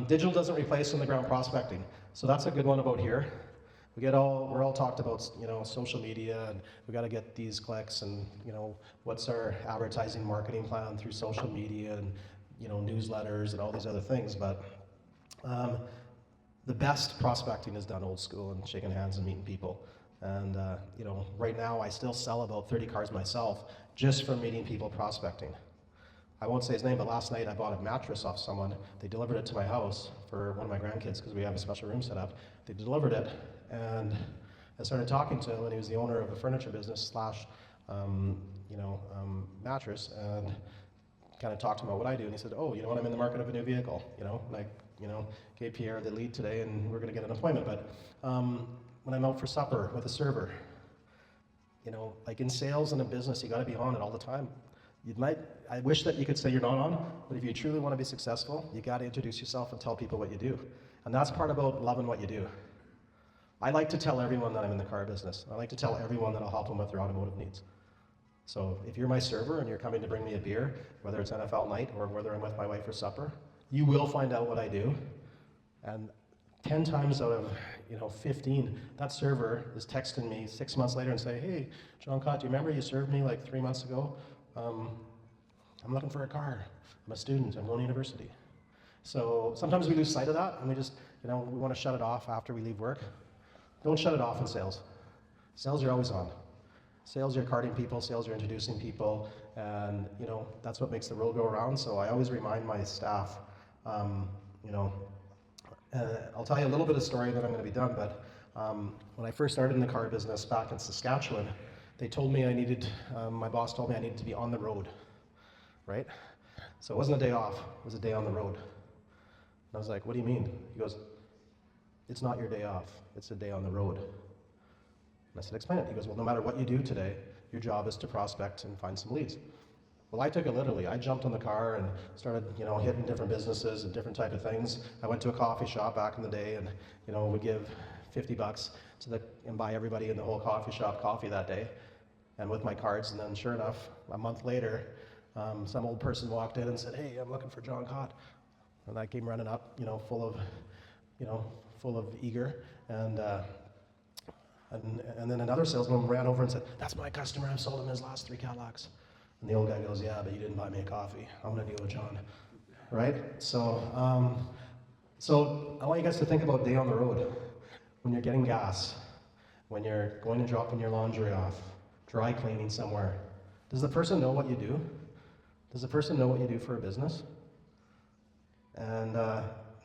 Digital doesn't replace on-the-ground prospecting. So that's a good one about here. We're all talked about, social media, and we got to get these clicks, and what's our advertising marketing plan through social media, and newsletters and all these other things. But the best prospecting is done old school and shaking hands and meeting people. And right now I still sell about 30 cars myself just from meeting people prospecting. I won't say his name, but last night I bought a mattress off someone. They delivered it to my house for one of my grandkids because we have a special room set up. They delivered it, and I started talking to him, and he was the owner of a furniture business slash, mattress, and kind of talked to him about what I do, and he said, "Oh, you know what? I'm in the market of a new vehicle." And I, gave Pierre the lead today, and we're going to get an appointment. But when I'm out for supper with a server, like in sales and in business, you got to be on it all the time. I wish that you could say you're not on, but if you truly want to be successful, you got to introduce yourself and tell people what you do. And that's part about loving what you do. I like to tell everyone that I'm in the car business. I like to tell everyone that I'll help them with their automotive needs. So if you're my server and you're coming to bring me a beer, whether it's NFL night or whether I'm with my wife for supper, you will find out what I do. And 10 times out of 15, that server is texting me 6 months later and say, "Hey, John Cott, do you remember you served me like 3 months ago? I'm looking for a car. I'm a student. I'm going to university." So sometimes we lose sight of that, and we just, we want to shut it off after we leave work. Don't shut it off in sales. Sales, you're always on. Sales, you're carding people. Sales, you're introducing people, and that's what makes the world go around. So I always remind my staff, I'll tell you a little bit of story, then I'm going to be done. But when I first started in the car business back in Saskatchewan, they told me my boss told me I needed to be on the road, right? So it wasn't a day off, it was a day on the road. And I was like, "What do you mean?" He goes, "It's not your day off, it's a day on the road." And I said, "Explain it." He goes, "Well, no matter what you do today, your job is to prospect and find some leads." Well, I took it literally. I jumped on the car and started, hitting different businesses and different type of things. I went to a coffee shop back in the day, and, would give $50 and buy everybody in the whole coffee shop coffee that day, and with my cards. And then, sure enough, a month later, some old person walked in and said, "Hey, I'm looking for John Cott." And I came running up, full of eager, and then another salesman ran over and said, "That's my customer. I've sold him his last 3 Cadillacs." And the old guy goes, "Yeah, but you didn't buy me a coffee. I'm going to deal with John." Right? So I want you guys to think about day on the road. When you're getting gas, when you're going and dropping your laundry off, dry cleaning somewhere. Does the person know what you do? Does the person know what you do for a business? And